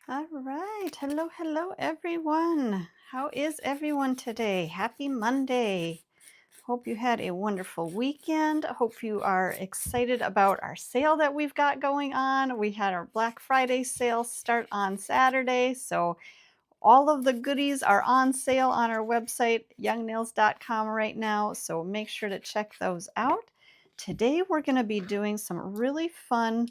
All right. Hello, hello, everyone. How is everyone today? Happy Monday. Hope you had a wonderful weekend. I hope you are excited about our sale that we've got going on. We had our Black Friday sale start on Saturday. So all of the goodies are on sale on our website, youngnails.com right now. So make sure to check those out. Today, we're going to be doing some really fun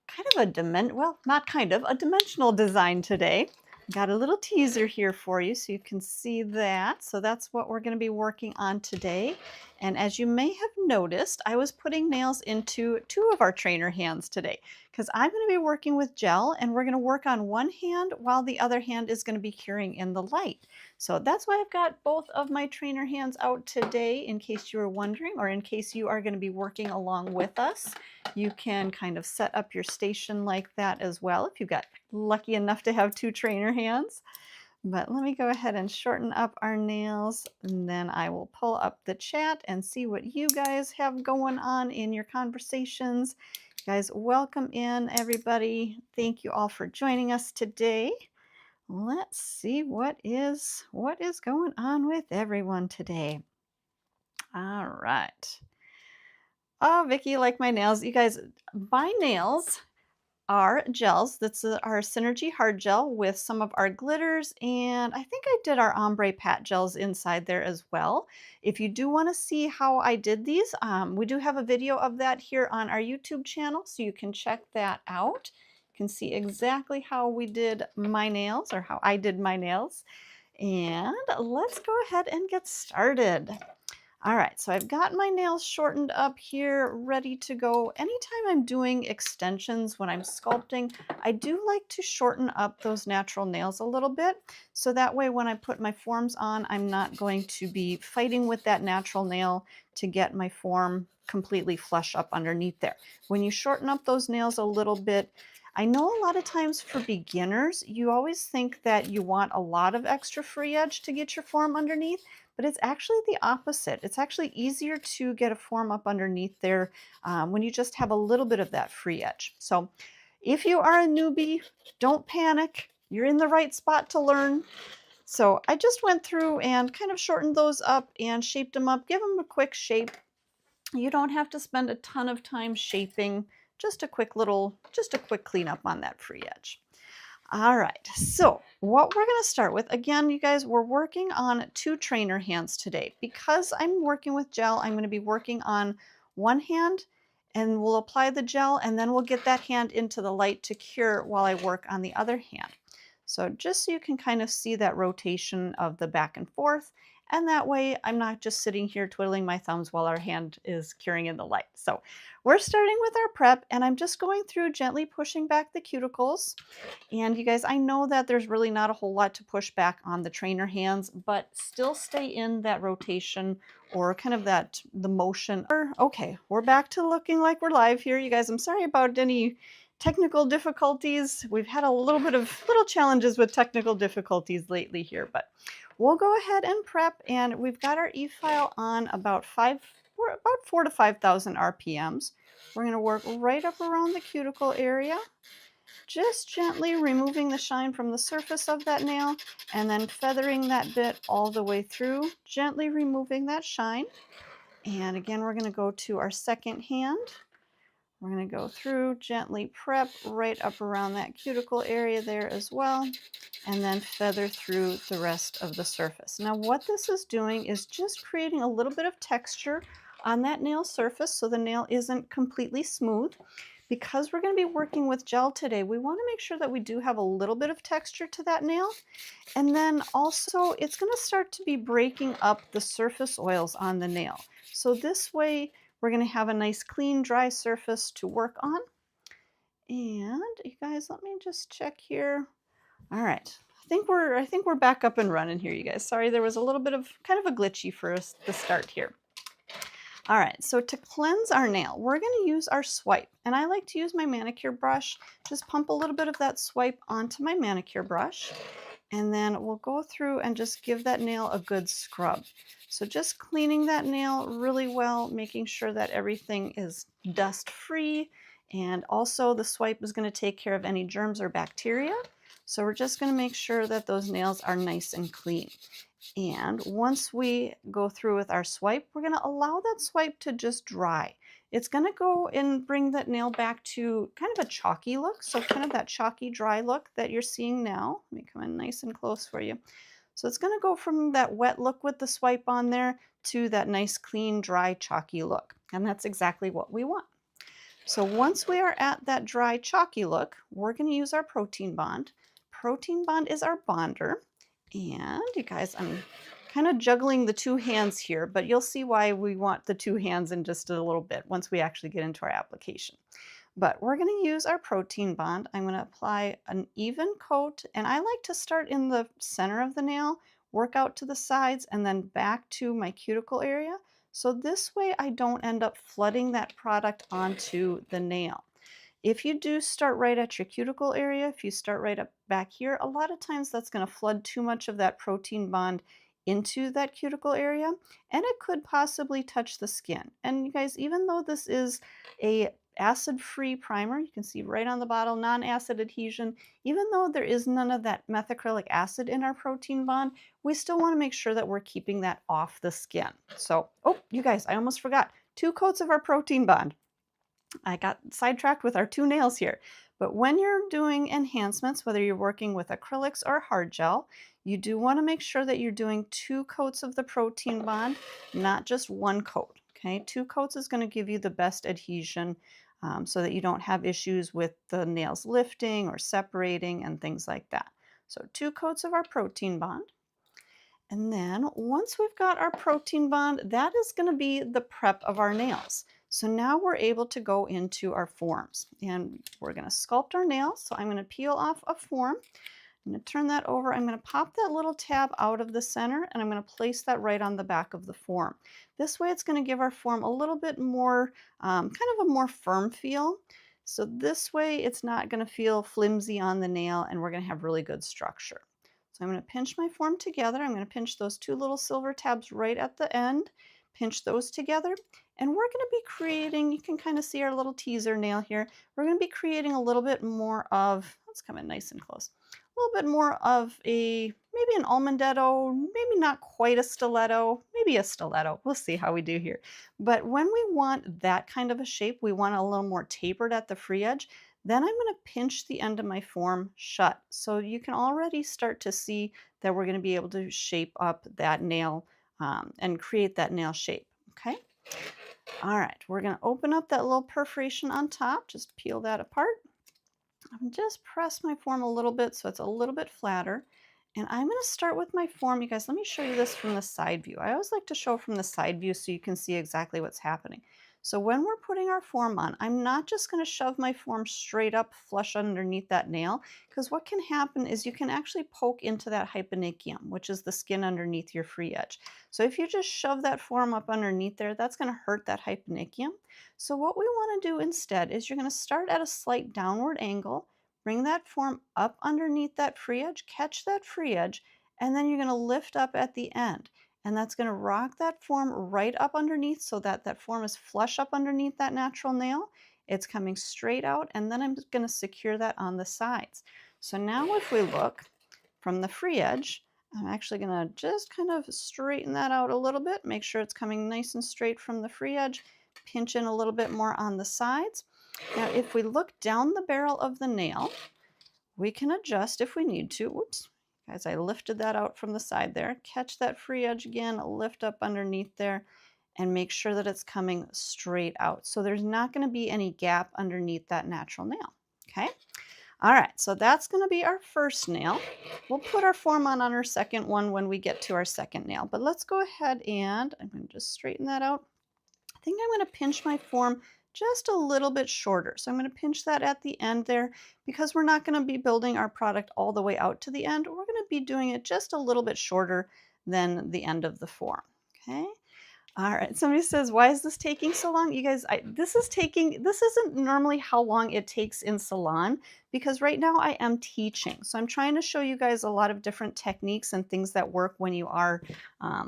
kind of not kind of, a dimensional design today. Got a little teaser here for you so you can see that. So that's what we're going to be working on today. And as you may have noticed, I was putting nails into two of our trainer hands today because I'm going to be working with gel and we're going to work on one hand while the other hand is going to be curing in the light. So that's why I've got both of my trainer hands out today in case you were wondering, or in case you are going to be working along with us. You can kind of set up your station like that as well if you got lucky enough to have two trainer hands. But let me go ahead and shorten up our nails, and then I will pull up the chat and see what you guys have going on in your conversations. Guys, welcome in everybody. Thank you all for joining us today. Let's see what is going on with everyone today. All right. Oh, Vicky, you like my nails. You guys, my nails are gels. That's our Synergy Hard Gel with some of our glitters, and I think I did our Ombre Pat gels inside there as well. If you do want to see how I did these, we do have a video of that here on our YouTube channel, so you can check that out. You can see exactly how we did my nails, or how I did my nails. And let's go ahead and get started. All right, so I've got my nails shortened up here, ready to go. Anytime I'm doing extensions when I'm sculpting, I do like to shorten up those natural nails a little bit. So that way when I put my forms on, I'm not going to be fighting with that natural nail to get my form completely flush up underneath there. When you shorten up those nails a little bit, I know a lot of times for beginners, you always think that you want a lot of extra free edge to get your form underneath. But it's actually the opposite. It's actually easier to get a form up underneath there when you just have a little bit of that free edge. So if you are a newbie, don't panic. You're in the right spot to learn. So I just went through and kind of shortened those up and shaped them up. Give them a quick shape. You don't have to spend a ton of time shaping. Just a quick cleanup on that free edge. All right, so what we're going to start with, again, you guys, we're working on two trainer hands today. Because I'm working with gel, I'm going to be working on one hand, and we'll apply the gel, and then we'll get that hand into the light to cure while I work on the other hand. So just so you can kind of see that rotation of the back and forth, and that way I'm not just sitting here twiddling my thumbs while our hand is curing in the light. So we're starting with our prep, and I'm just going through gently pushing back the cuticles. And you guys, I know that there's really not a whole lot to push back on the trainer hands, but still stay in that rotation or kind of the motion. Okay, we're back to looking like we're live here. You guys, I'm sorry about any technical difficulties. We've had a little challenges with technical difficulties lately here, but we'll go ahead and prep, and we've got our e-file on about 4 to 5,000 RPMs. We're going to work right up around the cuticle area, just gently removing the shine from the surface of that nail and then feathering that bit all the way through, gently removing that shine. And again, we're going to go to our second hand. We're going to go through, gently prep right up around that cuticle area there as well, and then feather through the rest of the surface. Now what this is doing is just creating a little bit of texture on that nail surface so the nail isn't completely smooth. Because we're going to be working with gel today, we want to make sure that we do have a little bit of texture to that nail. And then also it's going to start to be breaking up the surface oils on the nail. So this way we're going to have a nice clean dry surface to work on. And you guys, let me just check here. All right. I think we're back up and running here, you guys. Sorry, there was a little bit of kind of a glitchy for us the start here. All right, so to cleanse our nail, we're going to use our swipe. And I like to use my manicure brush. Just pump a little bit of that swipe onto my manicure brush. And then we'll go through and just give that nail a good scrub. So just cleaning that nail really well, making sure that everything is dust free And also the swipe is going to take care of any germs or bacteria. So we're just going to make sure that those nails are nice and clean. And once we go through with our swipe, we're going to allow that swipe to just dry. It's going to go and bring that nail back to kind of a chalky look. So kind of that chalky dry look that you're seeing now. Let me come in nice and close for you. So it's going to go from that wet look with the swipe on there to that nice clean dry chalky look. And that's exactly what we want. So once we are at that dry chalky look, we're going to use our protein bond. Protein bond is our bonder. And you guys, I'm kind of juggling the two hands here, but you'll see why we want the two hands in just a little bit once we actually get into our application. But we're going to use our protein bond. I'm going to apply an even coat, and I like to start in the center of the nail, work out to the sides, and then back to my cuticle area. So this way I don't end up flooding that product onto the nail. If you do start right at your cuticle area, if you start right up back here, a lot of times that's going to flood too much of that protein bond into that cuticle area, and it could possibly touch the skin. And you guys, even though this is a acid-free primer, you can see right on the bottle, non-acid adhesion, even though there is none of that methacrylic acid in our protein bond, we still want to make sure that we're keeping that off the skin. So, oh, you guys, I almost forgot. 2 coats of our protein bond. I got sidetracked with our 2 nails here. But when you're doing enhancements, whether you're working with acrylics or hard gel, you do want to make sure that you're doing 2 coats of the protein bond, not just 1 coat. Okay, 2 coats is going to give you the best adhesion so that you don't have issues with the nails lifting or separating and things like that. So 2 coats of our protein bond. And then once we've got our protein bond, that is going to be the prep of our nails. So now we're able to go into our forms, and we're going to sculpt our nails. So I'm going to peel off a form. I'm going to turn that over. I'm going to pop that little tab out of the center, and I'm going to place that right on the back of the form. This way it's going to give our form a little bit more, kind of a more firm feel. So this way it's not going to feel flimsy on the nail, and we're going to have really good structure. So I'm going to pinch my form together. I'm going to pinch those 2 little silver tabs right at the end, pinch those together, and we're going to be creating, you can kind of see our little teaser nail here. We're going to be creating a little bit more of, let's come in nice and close, a little bit more of a, maybe an almondetto, maybe not quite a stiletto, maybe a stiletto. We'll see how we do here. But when we want that kind of a shape, we want a little more tapered at the free edge. Then I'm going to pinch the end of my form shut. So you can already start to see that we're going to be able to shape up that nail and create that nail shape. Okay. All right. We're going to open up that little perforation on top. Just peel that apart. And just press my form a little bit so it's a little bit flatter. And I'm going to start with my form. You guys, let me show you this from the side view. I always like to show from the side view so you can see exactly what's happening. So when we're putting our form on, I'm not just going to shove my form straight up flush underneath that nail, because what can happen is you can actually poke into that hyponychium, which is the skin underneath your free edge. So if you just shove that form up underneath there, that's going to hurt that hyponychium. So what we want to do instead is you're going to start at a slight downward angle, bring that form up underneath that free edge, catch that free edge, and then you're going to lift up at the end. And that's going to rock that form right up underneath so that that form is flush up underneath that natural nail. It's coming straight out, and then I'm going to secure that on the sides. So now if we look from the free edge, I'm actually going to just kind of straighten that out a little bit, make sure it's coming nice and straight from the free edge, pinch in a little bit more on the sides. Now if we look down the barrel of the nail, we can adjust if we need to. Whoops. Guys, I lifted that out from the side there. Catch that free edge again, lift up underneath there, and make sure that it's coming straight out. So there's not going to be any gap underneath that natural nail. Okay? All right, so that's going to be our first nail. We'll put our form on our second one when we get to our second nail. But let's go ahead and I'm going to just straighten that out. I think I'm going to pinch my form just a little bit shorter. So I'm going to pinch that at the end there because we're not going to be building our product all the way out to the end. We're going to be doing it just a little bit shorter than the end of the form. Okay. All right. Somebody says, why is this taking so long? You guys, this isn't normally how long it takes in salon because right now I am teaching. So I'm trying to show you guys a lot of different techniques and things that work when you are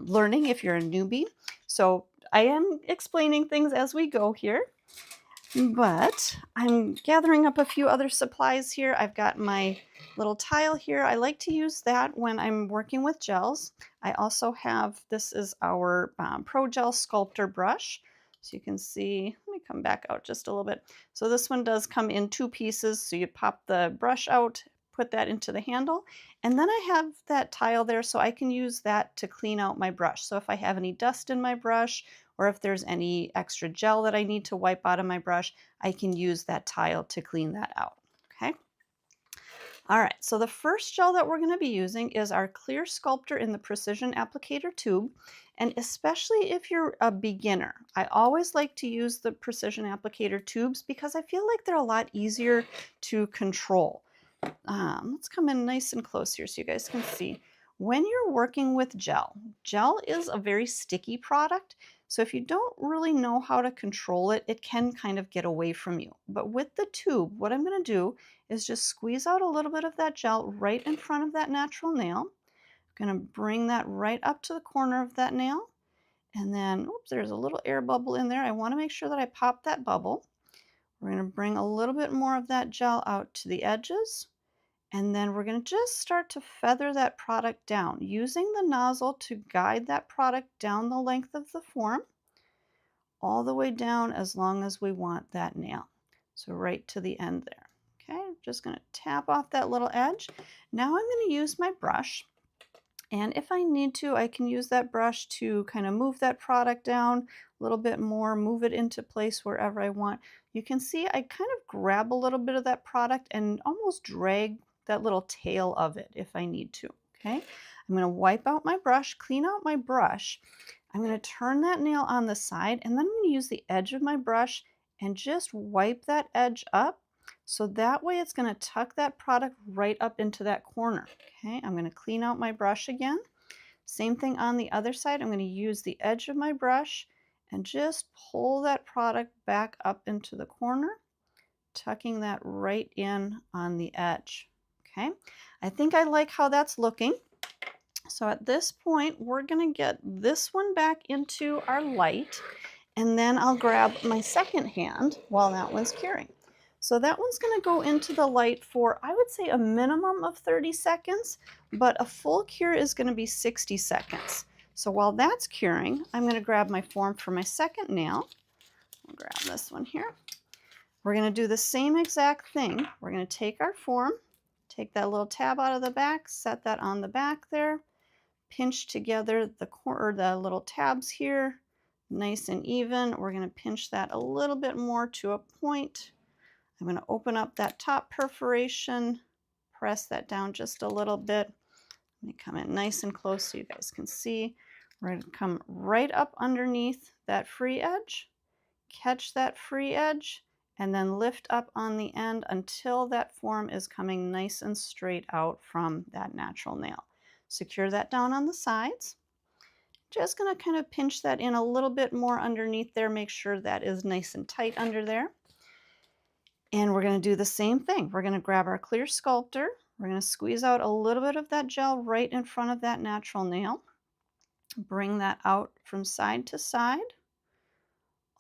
learning if you're a newbie. So I am explaining things as we go here. But I'm gathering up a few other supplies here. I've got my little tile here. I like to use that when I'm working with gels. I also have, this is our Pro Gel Sculptor brush. So you can see, let me come back out just a little bit. So this one does come in 2 pieces. So you pop the brush out, put that into the handle, and then I have that tile there so I can use that to clean out my brush. So if I have any dust in my brush, or if there's any extra gel that I need to wipe out of my brush, I can use that tile to clean that out, okay? All right, so the first gel that we're gonna be using is our Clear Sculptor in the Precision Applicator tube. And especially if you're a beginner, I always like to use the Precision Applicator tubes because I feel like they're a lot easier to control. Let's come in nice and close here so you guys can see. When you're working with gel, gel is a very sticky product. So if you don't really know how to control it, it can kind of get away from you. But with the tube, what I'm going to do is just squeeze out a little bit of that gel right in front of that natural nail. I'm going to bring that right up to the corner of that nail. And then, oops, there's a little air bubble in there. I want to make sure that I pop that bubble. We're going to bring a little bit more of that gel out to the edges. And then we're going to just start to feather that product down, using the nozzle to guide that product down the length of the form, all the way down as long as we want that nail. So right to the end there. Okay, I'm just going to tap off that little edge. Now I'm going to use my brush. And if I need to, I can use that brush to kind of move that product down a little bit more, move it into place wherever I want. You can see I kind of grab a little bit of that product and almost drag that little tail of it if I need to, okay? I'm gonna wipe out my brush, clean out my brush. I'm gonna turn that nail on the side, and then I'm gonna use the edge of my brush and just wipe that edge up. So that way it's going to tuck that product right up into that corner. Okay, I'm going to clean out my brush again. Same thing on the other side. I'm going to use the edge of my brush and just pull that product back up into the corner, tucking that right in on the edge. Okay, I think I like how that's looking. So at this point, we're going to get this one back into our light, and then I'll grab my second hand while that one's curing. So that one's going to go into the light for, I would say, a minimum of 30 seconds, but a full cure is going to be 60 seconds. So while that's curing, I'm going to grab my form for my second nail. I'll grab this one here. We're going to do the same exact thing. We're going to take our form, take that little tab out of the back, set that on the back there, pinch together the little tabs here, nice and even. We're going to pinch that a little bit more to a point. I'm going to open up that top perforation, press that down just a little bit. Let me come in nice and close so you guys can see. We're going to come right up underneath that free edge, catch that free edge, and then lift up on the end until that form is coming nice and straight out from that natural nail. Secure that down on the sides. Just going to kind of pinch that in a little bit more underneath there, make sure that is nice and tight under there. And we're going to do the same thing. We're going to grab our Clear Sculptor. We're going to squeeze out a little bit of that gel right in front of that natural nail. Bring that out from side to side,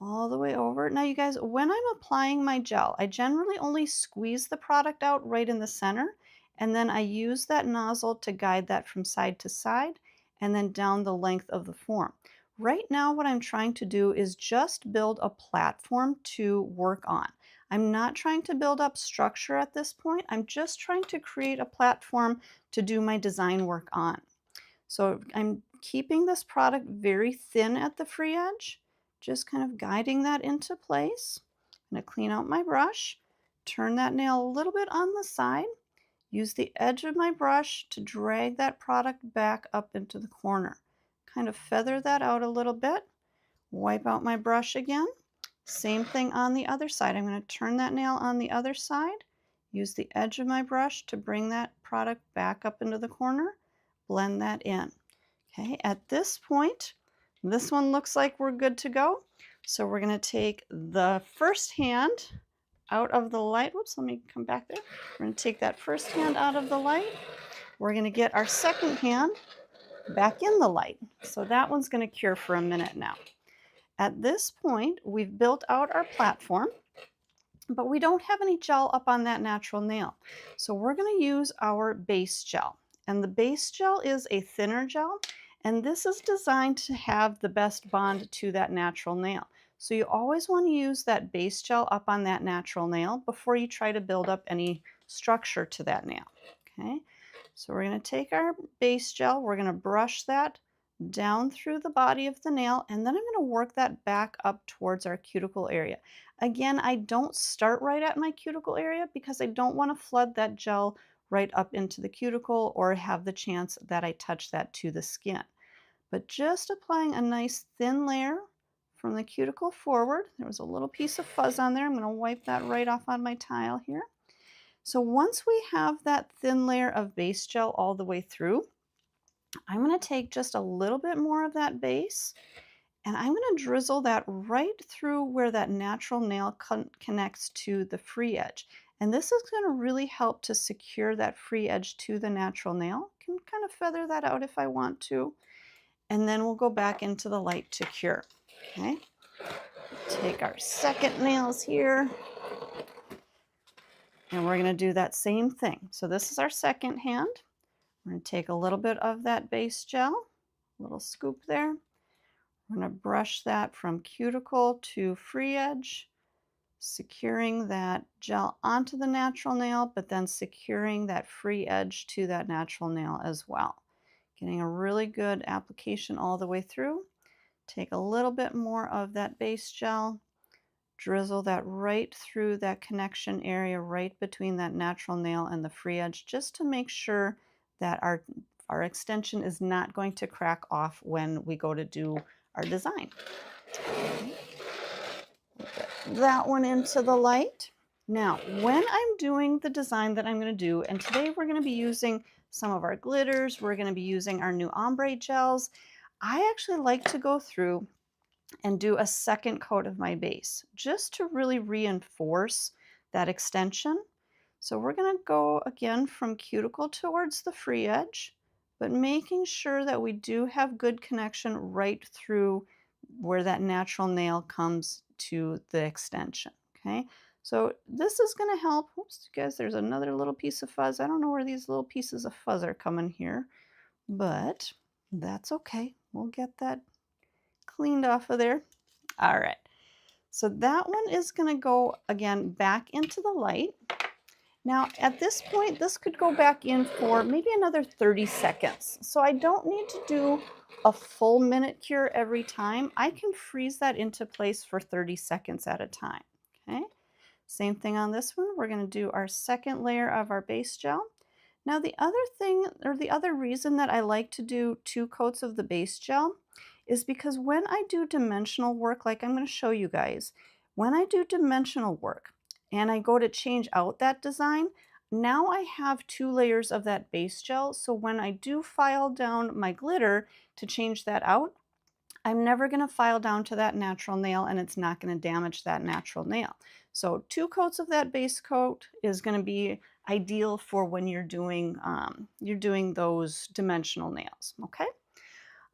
all the way over. Now you guys, when I'm applying my gel, I generally only squeeze the product out right in the center, and then I use that nozzle to guide that from side to side and then down the length of the form. Right now, what I'm trying to do is just build a platform to work on. I'm not trying to build up structure at this point. I'm just trying to create a platform to do my design work on. So I'm keeping this product very thin at the free edge, just kind of guiding that into place. I'm going to clean out my brush, turn that nail a little bit on the side, use the edge of my brush to drag that product back up into the corner. Kind of feather that out a little bit, wipe out my brush again. Same thing on the other side. I'm going to turn that nail on the other side, use the edge of my brush to bring that product back up into the corner, blend that in. Okay, at this point, this one looks like we're good to go. So we're going to take the first hand out of the light. Whoops, let me come back there. We're going to take that first hand out of the light. We're going to get our second hand back in the light. So that one's going to cure for a minute now. At this point, we've built out our platform. but we don't have any gel up on that natural nail. So we're going to use our base gel. And the base gel is a thinner gel, and this is designed to have the best bond to that natural nail. So you always want to use that base gel up on that natural nail before you try to build up any structure to that nail. Okay, so we're going to take our base gel, we're going to brush that down through the body of the nail, and then I'm going to work that back up towards our cuticle area. Again, I don't start right at my cuticle area because I don't want to flood that gel right up into the cuticle or have the chance that I touch that to the skin. But just applying a nice thin layer from the cuticle forward. There was a little piece of fuzz on there. I'm going to wipe that right off on my tile here. So once we have that thin layer of base gel all the way through, I'm going to take just a little bit more of that base and I'm going to drizzle that right through where that natural nail connects to the free edge. And this is going to really help to secure that free edge to the natural nail. I can kind of feather that out if I want to. And then we'll go back into the light to cure. Okay. Take our second nails here. And we're going to do that same thing. So this is our second hand. We're going to take a little bit of that base gel, a little scoop there. We're going to brush that from cuticle to free edge, securing that gel onto the natural nail, but then securing that free edge to that natural nail as well. Getting a really good application all the way through. Take a little bit more of that base gel, drizzle that right through that connection area right between that natural nail and the free edge, just to make sure that our extension is not going to crack off when we go to do our design. Get that one into the light. Now, when I'm doing the design that I'm going to do, and today we're going to be using some of our glitters, we're going to be using our new ombre gels, I actually like to go through and do a second coat of my base just to really reinforce that extension. So we're going to go again from cuticle towards the free edge, but making sure that we do have good connection right through where that natural nail comes to the extension. Okay, so this is going to help. Oops, guys, there's another little piece of fuzz. I don't know where these little pieces of fuzz are coming here, but that's okay. We'll get that cleaned off of there. All right, so that one is going to go again back into the light. Now at this point, this could go back in for maybe another 30 seconds. So I don't need to do a full minute cure every time. I can freeze that into place for 30 seconds at a time. Okay, same thing on this one. We're going to do our second layer of our base gel. Now the other thing, or the other reason that I like to do 2 coats of the base gel is because when I do dimensional work, like I'm going to show you guys, when I do dimensional work and I go to change out that design, now I have 2 layers of that base gel. So when I do file down my glitter to change that out, I'm never going to file down to that natural nail and it's not going to damage that natural nail. So 2 coats of that base coat is going to be ideal for when you're doing those dimensional nails. Okay.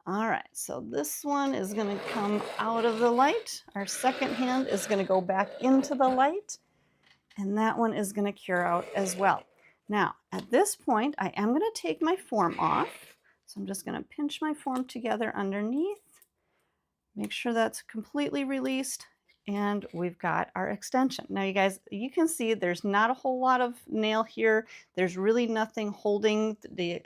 All right, so this one is going to come out of the light. Our second hand is going to go back into the light, and that one is going to cure out as well. Now, at this point, I am going to take my form off. So I'm just going to pinch my form together underneath, make sure that's completely released, and we've got our extension. Now, you guys, you can see there's not a whole lot of nail here. There's really nothing holding the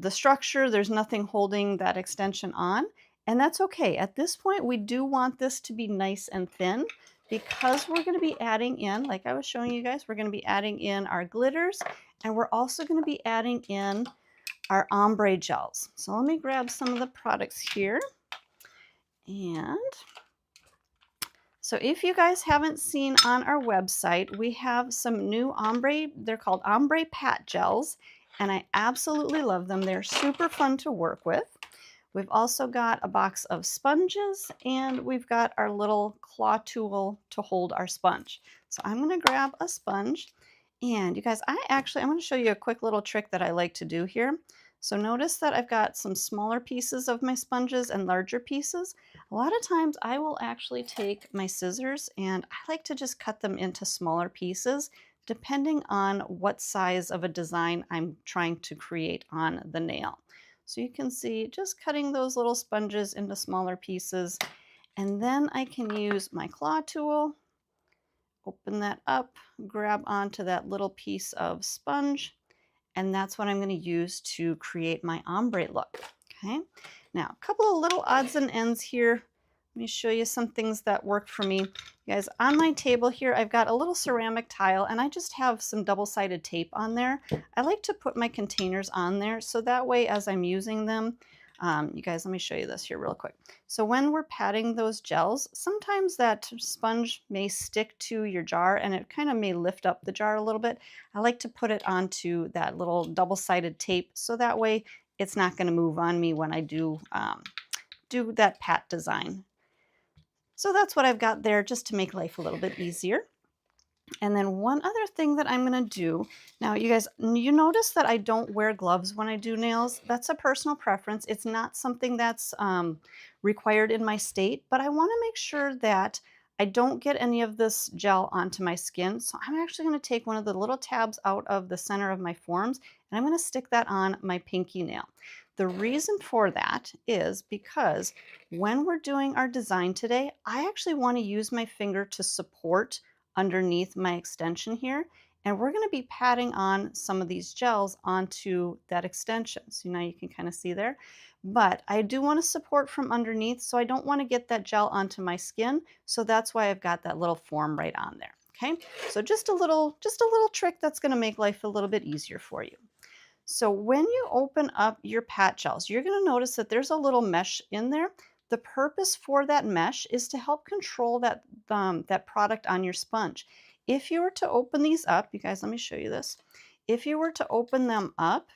structure. There's nothing holding that extension on, and that's okay. At this point, we do want this to be nice and thin because we're going to be adding in, like I was showing you guys, we're going to be adding in our glitters, and we're also going to be adding in our ombre gels. So let me grab some of the products here. And so if you guys haven't seen on our website, we have some new ombre, they're called ombre pat gels, and I absolutely love them. They're super fun to work with. We've also got a box of sponges, and we've got our little claw tool to hold our sponge. So I'm going to grab a sponge, and you guys, I'm going to show you a quick little trick that I like to do here. So notice that I've got some smaller pieces of my sponges and larger pieces. A lot of times I will actually take my scissors and I like to just cut them into smaller pieces depending on what size of a design I'm trying to create on the nail. So you can see just cutting those little sponges into smaller pieces, and then I can use my claw tool, open that up, grab onto that little piece of sponge, and that's what I'm going to use to create my ombre look. Okay, now a couple of little odds and ends here. Let me show you some things that work for me. You guys, on my table here, I've got a little ceramic tile and I just have some double-sided tape on there. I like to put my containers on there so that way as I'm using them, you guys, let me show you this here real quick. So when we're patting those gels, sometimes that sponge may stick to your jar and it kind of may lift up the jar a little bit. I like to put it onto that little double-sided tape so that way it's not going to move on me when I do that pat design. So that's what I've got there just to make life a little bit easier. And then one other thing that I'm going to do, now you guys, you notice that I don't wear gloves when I do nails. That's a personal preference. It's not something that's required in my state, but I want to make sure that I don't get any of this gel onto my skin. So I'm actually going to take one of the little tabs out of the center of my forms and I'm going to stick that on my pinky nail. The reason for that is because when we're doing our design today, I actually want to use my finger to support underneath my extension here. And we're going to be patting on some of these gels onto that extension. So now you can kind of see there. But I do want to support from underneath, so I don't want to get that gel onto my skin. So that's why I've got that little form right on there. Okay, so just a little trick that's going to make life a little bit easier for you. So when you open up your pat gels, you're going to notice that there's a little mesh in there. The purpose for that mesh is to help control that product on your sponge. If you were to open these up, you guys, let me show you this. If you were to open them up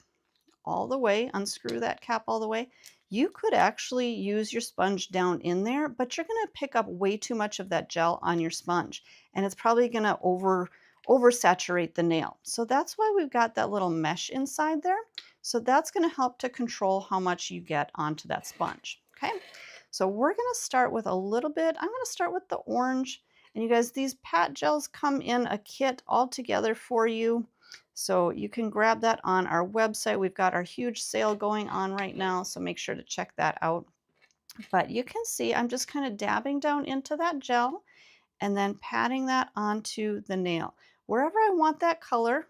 all the way, unscrew that cap all the way, you could actually use your sponge down in there, but you're going to pick up way too much of that gel on your sponge, and it's probably going to oversaturate the nail. So that's why we've got that little mesh inside there. So that's going to help to control how much you get onto that sponge. Okay. So we're going to start with a little bit. I'm going to start with the orange. And you guys, these pat gels come in a kit all together for you. So you can grab that on our website. We've got our huge sale going on right now, so make sure to check that out. But you can see I'm just kind of dabbing down into that gel and then patting that onto the nail. Wherever I want that color,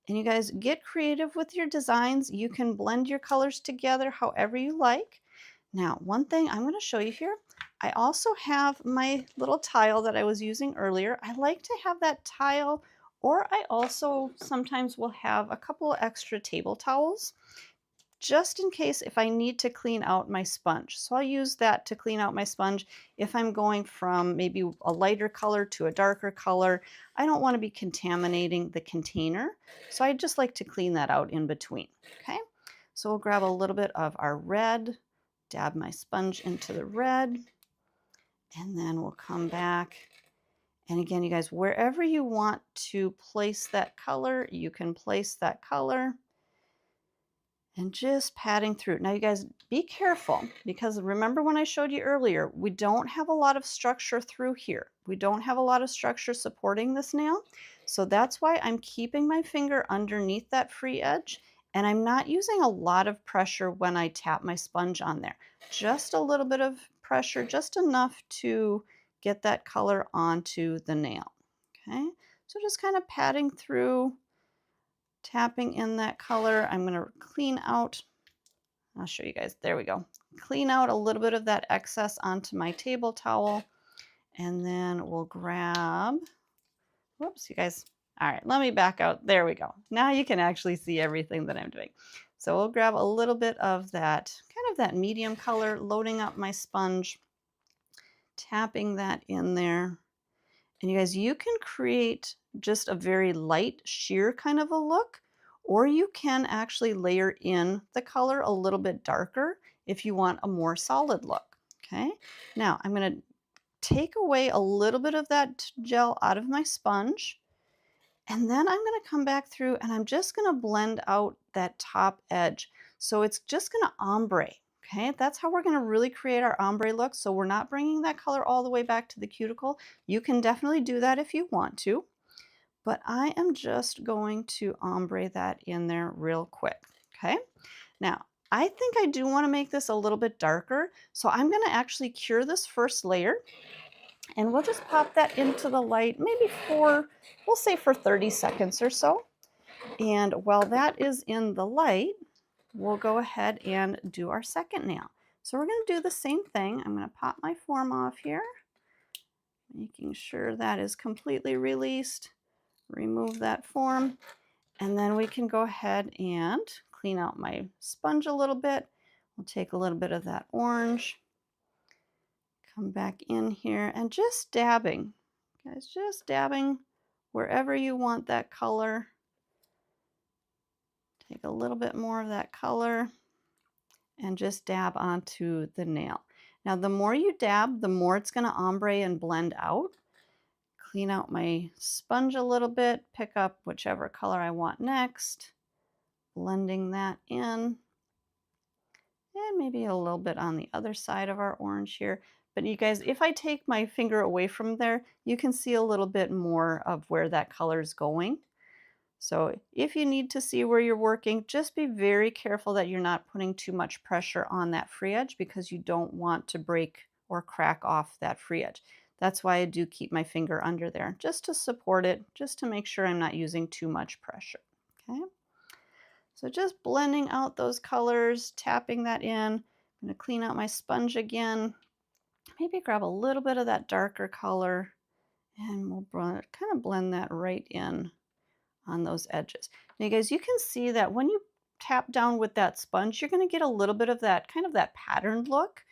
and you guys get creative with your designs. You can blend your colors together however you like. Now, one thing I'm going to show you here, I also have my little tile that I was using earlier. I like to have that tile, or I also sometimes will have a couple of extra table towels just in case if I need to clean out my sponge. So I'll use that to clean out my sponge if I'm going from maybe a lighter color to a darker color. I don't want to be contaminating the container, so I just like to clean that out in between. Okay, so we'll grab a little bit of our red, dab my sponge into the red, and then we'll come back. And again, you guys, wherever you want to place that color, you can place that color. And just patting through. Now you guys, be careful, because remember when I showed you earlier, we don't have a lot of structure through here. We don't have a lot of structure supporting this nail. So that's why I'm keeping my finger underneath that free edge, and I'm not using a lot of pressure when I tap my sponge on there. Just a little bit of pressure, just enough to get that color onto the nail. Okay, so just kind of patting through, tapping in that color. I'm going to clean out, I'll show you guys, there we go. Clean out a little bit of that excess onto my table towel, and then we'll grab, whoops, you guys. All right, let me back out. There we go. Now you can actually see everything that I'm doing. So we'll grab a little bit of that, kind of that medium color, loading up my sponge, tapping that in there. And you guys, you can create just a very light sheer kind of a look, or you can actually layer in the color a little bit darker if you want a more solid look. Okay, now I'm going to take away a little bit of that gel out of my sponge, and then I'm going to come back through and I'm just going to blend out that top edge. So it's just going to ombre. Okay, that's how we're going to really create our ombre look. So we're not bringing that color all the way back to the cuticle. You can definitely do that if you want to, but I am just going to ombre that in there real quick. Okay, now I think I do want to make this a little bit darker. So I'm going to actually cure this first layer, and we'll just pop that into the light, maybe we'll say for 30 seconds or so. And while that is in the light, we'll go ahead and do our second nail. So we're going to do the same thing. I'm going to pop my form off here, making sure that is completely released. Remove that form, and then we can go ahead and clean out my sponge a little bit. We'll take a little bit of that orange, come back in here, and just dabbing. Guys, just dabbing wherever you want that color. Take a little bit more of that color and just dab onto the nail. Now, the more you dab, the more it's going to ombre and blend out. Clean out my sponge a little bit, pick up whichever color I want next, blending that in, and maybe a little bit on the other side of our orange here. But you guys, if I take my finger away from there, you can see a little bit more of where that color is going. So if you need to see where you're working, just be very careful that you're not putting too much pressure on that free edge, because you don't want to break or crack off that free edge. That's why I do keep my finger under there, just to support it, just to make sure I'm not using too much pressure. Okay. So just blending out those colors, tapping that in. I'm going to clean out my sponge again. Maybe grab a little bit of that darker color, and we'll kind of blend that right in on those edges. Now, you guys, you can see that when you tap down with that sponge, you're going to get a little bit of that kind of that patterned look,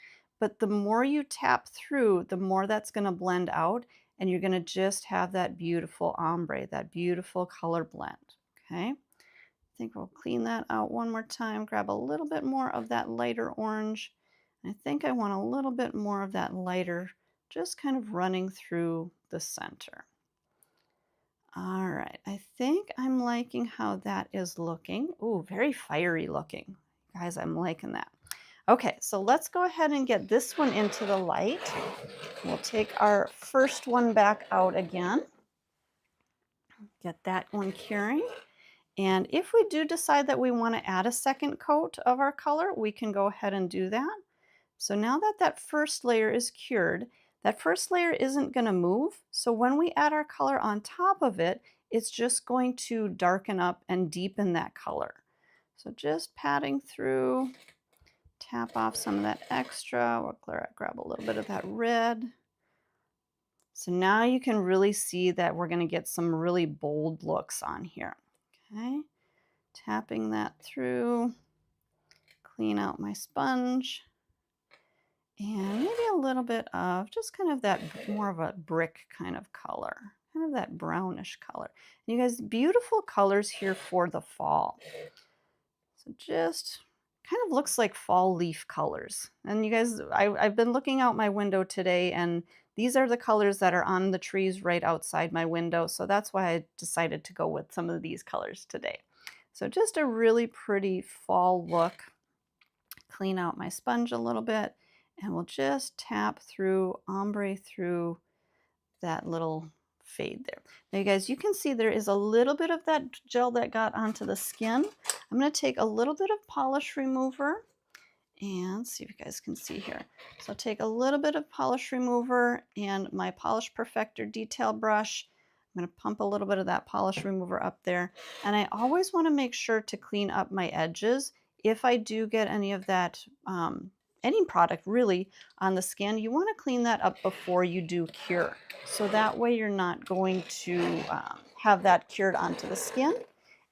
but the more you tap through, the more that's going to blend out, and you're going to just have that beautiful ombre, that beautiful color blend. Okay, I think we'll clean that out one more time, grab a little bit more of that lighter orange. I think I want a little bit more of that lighter just kind of running through the center. All right, I think I'm liking how that is looking. Ooh, very fiery looking. Guys, I'm liking that. Okay, so let's go ahead and get this one into the light. We'll take our first one back out again. Get that one curing. And if we do decide that we want to add a second coat of our color, we can go ahead and do that. So now that that first layer is cured, that first layer isn't going to move. So when we add our color on top of it, it's just going to darken up and deepen that color. So just patting through, tap off some of that extra. We'll grab a little bit of that red. So now you can really see that we're going to get some really bold looks on here. Okay, tapping that through, clean out my sponge. And maybe a little bit of just kind of that more of a brick kind of color, kind of that brownish color. And you guys, beautiful colors here for the fall. So just kind of looks like fall leaf colors. And you guys, I've been looking out my window today, and these are the colors that are on the trees right outside my window. So that's why I decided to go with some of these colors today. So just a really pretty fall look. Clean out my sponge a little bit, and we'll just tap through, ombre through that little fade there. Now you guys, you can see there is a little bit of that gel that got onto the skin. I'm going to take a little bit of polish remover and see if you guys can see here. So I'll take a little bit of polish remover and my polish perfector detail brush. I'm going to pump a little bit of that polish remover up there. And I always want to make sure to clean up my edges. If I do get any of that, any product really on the skin, you want to clean that up before you do cure. So that way you're not going to have that cured onto the skin.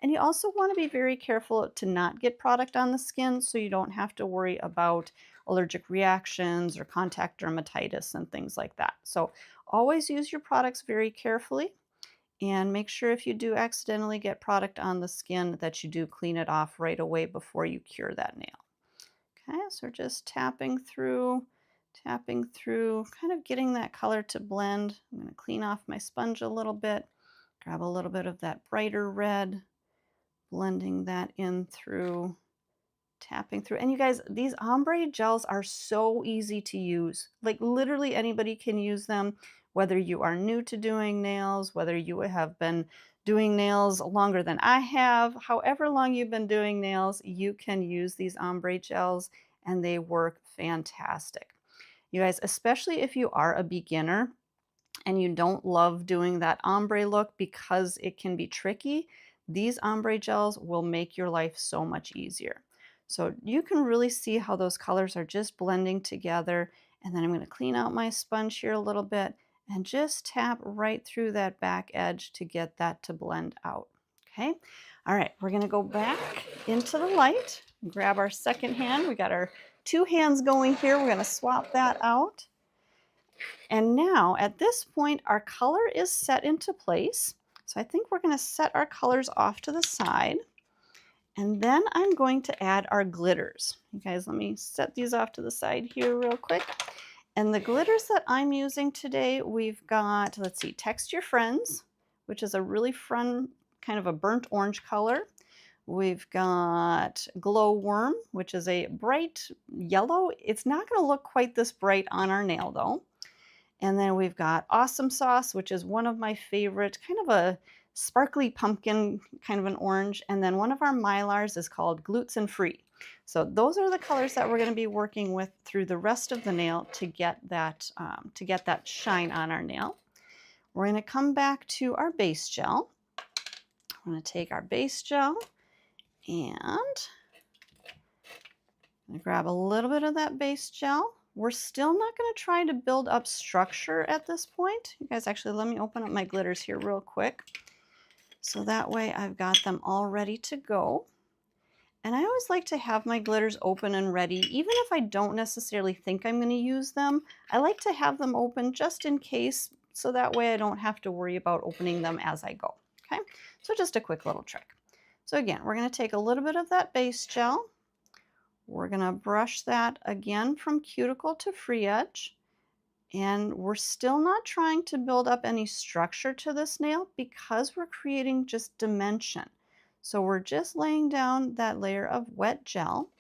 And you also want to be very careful to not get product on the skin, so you don't have to worry about allergic reactions or contact dermatitis and things like that. So always use your products very carefully, and make sure if you do accidentally get product on the skin that you do clean it off right away before you cure that nail. Okay, so we're just tapping through, kind of getting that color to blend. I'm going to clean off my sponge a little bit, grab a little bit of that brighter red, blending that in through, tapping through. And you guys, these ombre gels are so easy to use. Like literally anybody can use them, whether you are new to doing nails, whether you have been doing nails longer than I have, however long you've been doing nails, you can use these ombre gels and they work fantastic. You guys, especially if you are a beginner and you don't love doing that ombre look because it can be tricky, these ombre gels will make your life so much easier. So you can really see how those colors are just blending together. And then I'm going to clean out my sponge here a little bit and just tap right through that back edge to get that to blend out. Okay. All right. We're going to go back into the light, grab our second hand. We got our two hands going here. We're going to swap that out. And now at this point, our color is set into place. So I think we're going to set our colors off to the side. And then I'm going to add our glitters. You guys, let me set these off to the side here real quick. And the glitters that I'm using today, we've got, let's see, Text Your Friends, which is a really fun, kind of a burnt orange color. We've got Glow Worm, which is a bright yellow. It's not going to look quite this bright on our nail though. And then we've got Awesome Sauce, which is one of my favorite, kind of a sparkly pumpkin, kind of an orange. And then one of our Mylars is called Glutes and Free. So those are the colors that we're going to be working with through the rest of the nail to get that shine on our nail. We're going to come back to our base gel. I'm going to take our base gel and I'm going to grab a little bit of that base gel. We're still not going to try to build up structure at this point. You guys, actually, let me open up my glitters here real quick. So that way I've got them all ready to go. And I always like to have my glitters open and ready, even if I don't necessarily think I'm going to use them. I like to have them open just in case, so that way I don't have to worry about opening them as I go. Okay, so just a quick little trick. So again, we're going to take a little bit of that base gel. We're going to brush that again from cuticle to free edge. And we're still not trying to build up any structure to this nail because we're creating just dimension. So we're just laying down that layer of wet gel.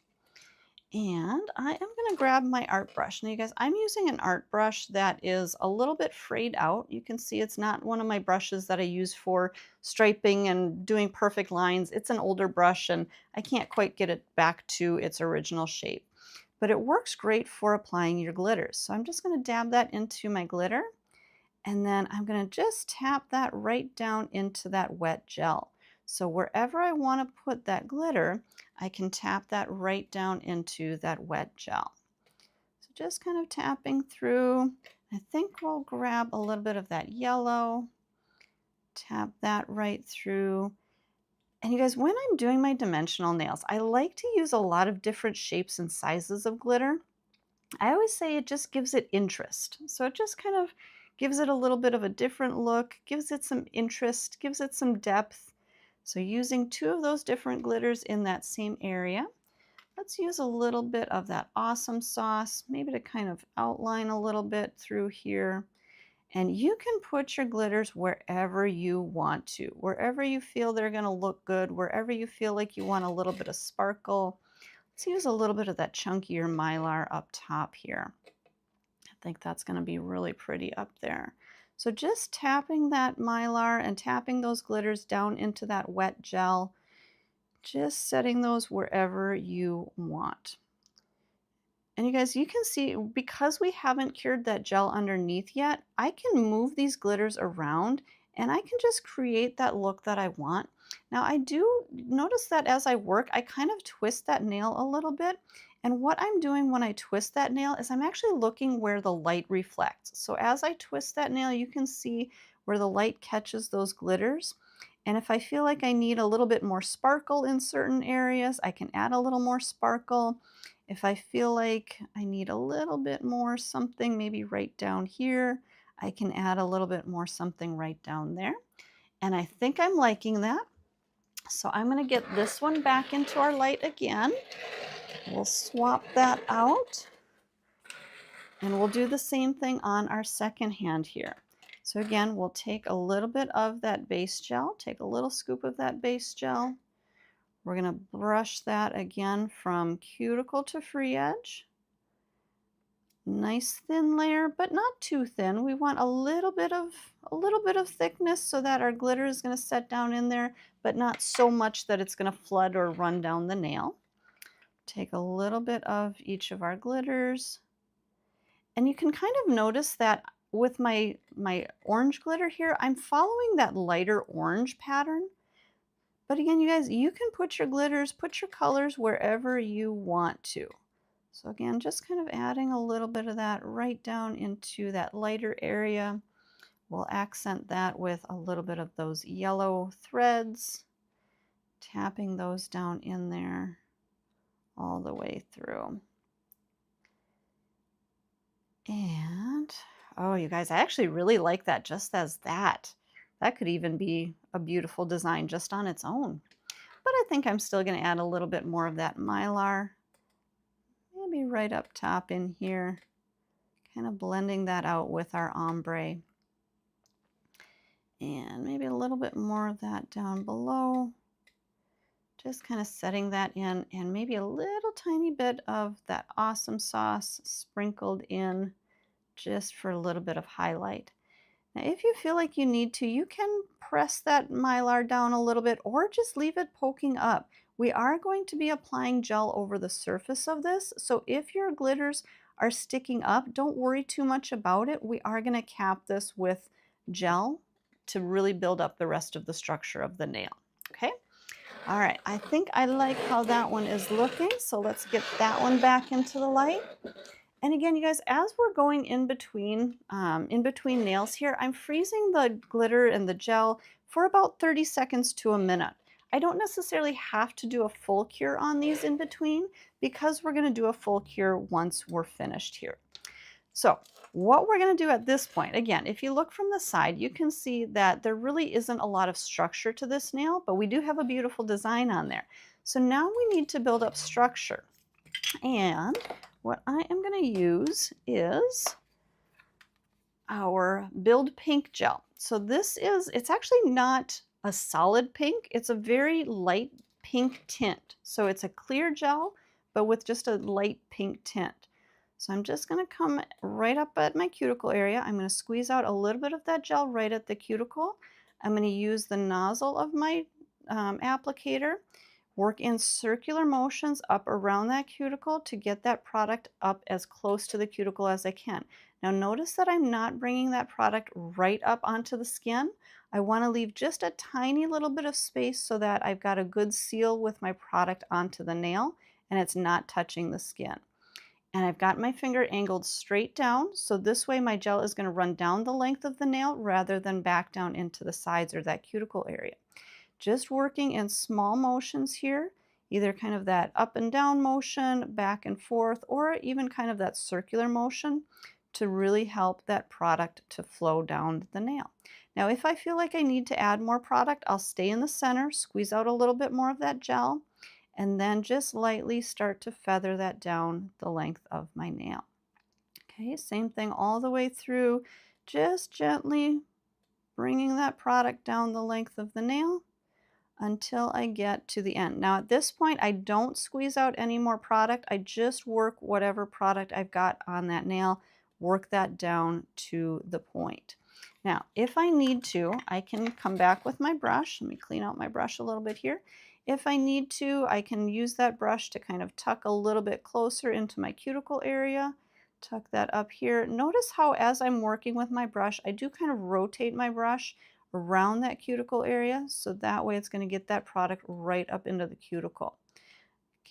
And I am going to grab my art brush. Now you guys, I'm using an art brush that is a little bit frayed out. You can see it's not one of my brushes that I use for striping and doing perfect lines. It's an older brush and I can't quite get it back to its original shape. But it works great for applying your glitters. So I'm just going to dab that into my glitter. And then I'm going to just tap that right down into that wet gel. So wherever I want to put that glitter, I can tap that right down into that wet gel. So just kind of tapping through. I think we'll grab a little bit of that yellow, tap that right through. And you guys, when I'm doing my dimensional nails, I like to use a lot of different shapes and sizes of glitter. I always say it just gives it interest. So it just kind of gives it a little bit of a different look, gives it some interest, gives it some depth. So using two of those different glitters in that same area, let's use a little bit of that Awesome Sauce, maybe to kind of outline a little bit through here. And you can put your glitters wherever you want to, wherever you feel they're going to look good, wherever you feel like you want a little bit of sparkle. Let's use a little bit of that chunkier Mylar up top here. I think that's going to be really pretty up there. So just tapping that Mylar and tapping those glitters down into that wet gel, just setting those wherever you want. And you guys, you can see, because we haven't cured that gel underneath yet, I can move these glitters around and I can just create that look that I want. Now I do notice that as I work, I kind of twist that nail a little bit. And what I'm doing when I twist that nail is I'm actually looking where the light reflects. So as I twist that nail, you can see where the light catches those glitters. And if I feel like I need a little bit more sparkle in certain areas, I can add a little more sparkle. If I feel like I need a little bit more something, maybe right down here, I can add a little bit more something right down there. And I think I'm liking that. So I'm going to get this one back into our light again. We'll swap that out. And we'll do the same thing on our second hand here. So again, we'll take a little bit of that base gel, take a little scoop of that base gel. We're going to brush that again from cuticle to free edge. Nice thin layer, but not too thin. We want a little bit of thickness so that our glitter is going to set down in there, but not so much that it's going to flood or run down the nail. Take a little bit of each of our glitters. And you can kind of notice that with my orange glitter here, I'm following that lighter orange pattern. But again, you guys, you can put your glitters, put your colors wherever you want to. So again, just kind of adding a little bit of that right down into that lighter area. We'll accent that with a little bit of those yellow threads, tapping those down in there all the way through. And, oh, you guys, I actually really like that just as that. That could even be a beautiful design just on its own. But I think I'm still going to add a little bit more of that mylar. Maybe right up top in here, kind of blending that out with our ombre. And maybe a little bit more of that down below. Just kind of setting that in, and maybe a little tiny bit of that awesome sauce sprinkled in just for a little bit of highlight. Now, if you feel like you need to, you can press that mylar down a little bit or just leave it poking up. We are going to be applying gel over the surface of this, so if your glitters are sticking up, don't worry too much about it. We are going to cap this with gel to really build up the rest of the structure of the nail. Okay? All right, I think I like how that one is looking, so let's get that one back into the light. And again, you guys, as we're going in between nails here, I'm freezing the glitter and the gel for about 30 seconds to a minute. I don't necessarily have to do a full cure on these in between because we're going to do a full cure once we're finished here. So what we're going to do at this point, again, if you look from the side, you can see that there really isn't a lot of structure to this nail, but we do have a beautiful design on there. So now we need to build up structure. And what I am going to use is our Build Pink gel. So it's actually not a solid pink. It's a very light pink tint. So it's a clear gel, but with just a light pink tint. So I'm just going to come right up at my cuticle area. I'm going to squeeze out a little bit of that gel right at the cuticle. I'm going to use the nozzle of my applicator, work in circular motions up around that cuticle to get that product up as close to the cuticle as I can. Now notice that I'm not bringing that product right up onto the skin. I want to leave just a tiny little bit of space so that I've got a good seal with my product onto the nail and it's not touching the skin. And I've got my finger angled straight down, so this way my gel is going to run down the length of the nail rather than back down into the sides or that cuticle area. Just working in small motions here, either kind of that up and down motion, back and forth, or even kind of that circular motion to really help that product to flow down the nail. Now, if I feel like I need to add more product, I'll stay in the center, squeeze out a little bit more of that gel, and then just lightly start to feather that down the length of my nail. Okay, same thing all the way through, just gently bringing that product down the length of the nail until I get to the end. Now at this point, I don't squeeze out any more product. I just work whatever product I've got on that nail, work that down to the point. Now, if I need to, I can come back with my brush. Let me clean out my brush a little bit here. If I need to, I can use that brush to kind of tuck a little bit closer into my cuticle area. Tuck that up here. Notice how as I'm working with my brush, I do kind of rotate my brush around that cuticle area, so that way it's going to get that product right up into the cuticle.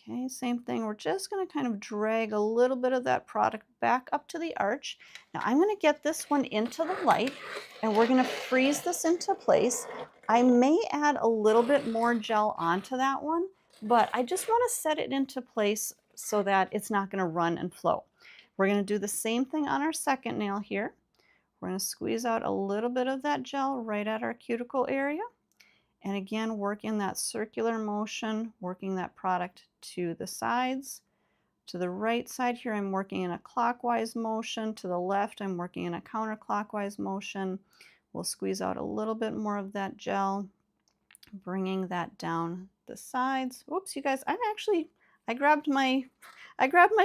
Okay, same thing. We're just going to kind of drag a little bit of that product back up to the arch. Now I'm going to get this one into the light and we're going to freeze this into place. I may add a little bit more gel onto that one, but I just want to set it into place so that it's not going to run and flow. We're going to do the same thing on our second nail here. We're going to squeeze out a little bit of that gel right at our cuticle area. And again, work in that circular motion, working that product to the sides. To the right side here, I'm working in a clockwise motion. To the left, I'm working in a counterclockwise motion. We'll squeeze out a little bit more of that gel. Bringing that down the sides. Oops, you guys, I grabbed my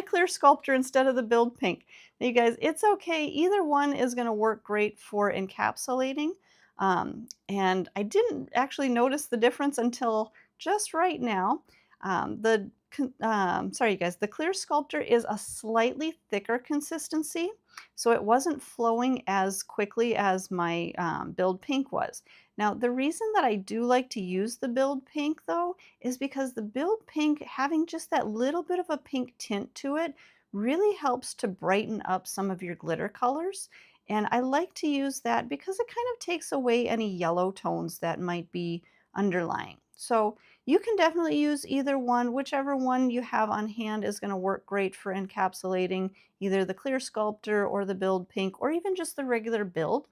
clear sculptor instead of the build pink. Now, you guys, it's okay. Either one is going to work great for encapsulating. And I didn't actually notice the difference until just right now. Sorry, you guys, the clear sculptor is a slightly thicker consistency, so it wasn't flowing as quickly as my build pink was. Now, the reason that I do like to use the build pink though is because the build pink, having just that little bit of a pink tint to it, really helps to brighten up some of your glitter colors. And I like to use that because it kind of takes away any yellow tones that might be underlying. So you can definitely use either one. Whichever one you have on hand is going to work great for encapsulating either the clear sculptor or the build pink, or even just the regular build.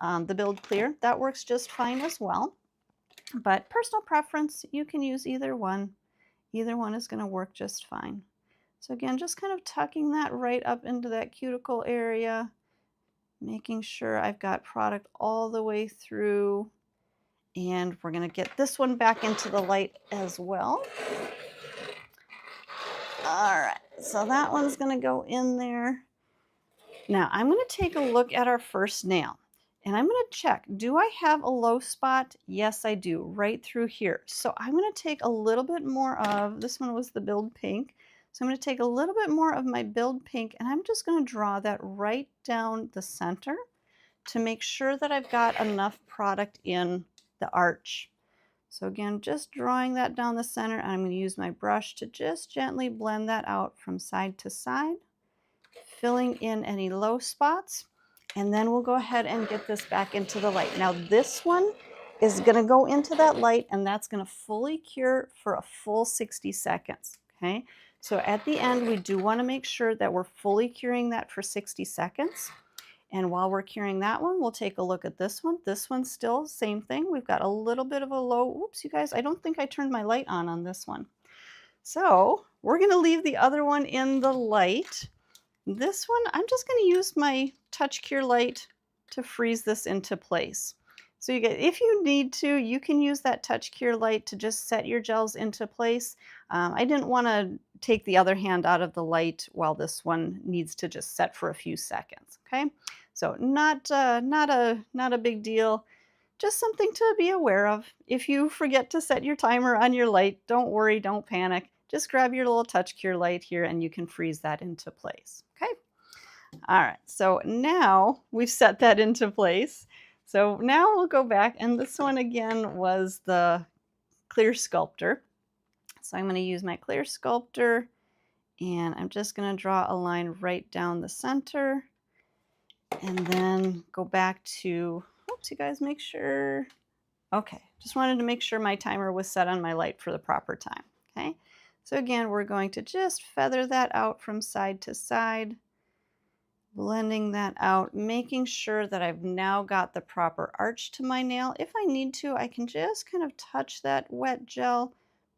The build clear, that works just fine as well. But personal preference, you can use either one. Either one is going to work just fine. So again, just kind of tucking that right up into that cuticle area, making sure I've got product all the way through. And we're going to get this one back into the light as well. All right, so that one's going to go in there. Now I'm going to take a look at our first nail. And I'm going to check, do I have a low spot? Yes, I do, right through here. So I'm going to take a little bit more of, this one was the build pink. So I'm going to take a little bit more of my build pink, and I'm just going to draw that right down the center to make sure that I've got enough product in the arch. So again, just drawing that down the center, and I'm going to use my brush to just gently blend that out from side to side, filling in any low spots. And then we'll go ahead and get this back into the light. Now this one is going to go into that light, and that's going to fully cure for a full 60 seconds. Okay, so at the end we do want to make sure that we're fully curing that for 60 seconds. And while we're curing that one, we'll take a look at this one. This one's still same thing. We've got a little bit of a low, whoops, you guys, I don't think I turned my light on this one. So we're going to leave the other one in the light. This one, I'm just going to use my touch cure light to freeze this into place. So you get, if you need to, you can use that touch cure light to just set your gels into place. I didn't want to take the other hand out of the light while this one needs to just set for a few seconds. Okay, so not a big deal. Just something to be aware of. If you forget to set your timer on your light, don't worry, don't panic. Just grab your little touch cure light here and you can freeze that into place. Okay. All right. So now we've set that into place. So now we'll go back, and this one again was the clear sculptor. So I'm going to use my clear sculptor, and I'm just going to draw a line right down the center, and then go back to, oops, you guys, make sure. Okay. Just wanted to make sure my timer was set on my light for the proper time. Okay. So again, we're going to just feather that out from side to side, blending that out, making sure that I've now got the proper arch to my nail. If I need to, I can just kind of touch that wet gel,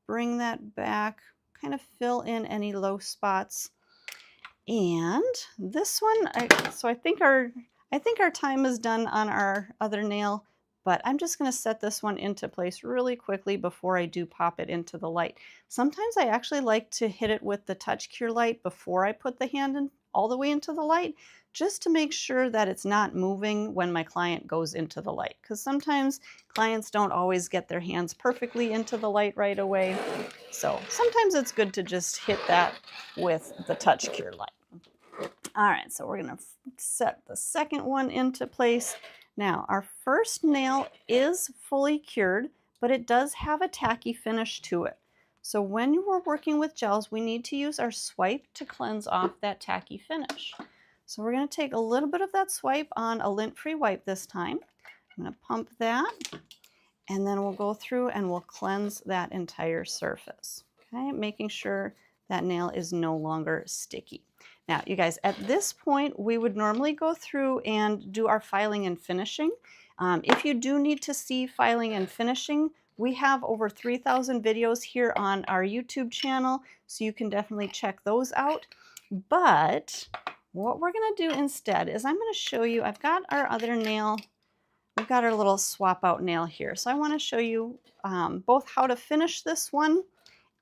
bring that back, kind of fill in any low spots. And this one, I think our time is done on our other nail, but I'm just going to set this one into place really quickly before I do pop it into the light. Sometimes I actually like to hit it with the touch cure light before I put the hand in all the way into the light, just to make sure that it's not moving when my client goes into the light, because sometimes clients don't always get their hands perfectly into the light right away. So sometimes it's good to just hit that with the touch cure light. All right, so we're going to set the second one into place. Now, our first nail is fully cured, but it does have a tacky finish to it. So when we're working with gels, we need to use our swipe to cleanse off that tacky finish. So we're going to take a little bit of that swipe on a lint-free wipe this time. I'm going to pump that, and then we'll go through and we'll cleanse that entire surface. Okay, making sure that nail is no longer sticky. Now, you guys, at this point, we would normally go through and do our filing and finishing. If you do need to see filing and finishing, we have over 3,000 videos here on our YouTube channel, so you can definitely check those out. But what we're going to do instead is I'm going to show you, I've got our other nail we've got our little swap out nail here. So I want to show you both how to finish this one,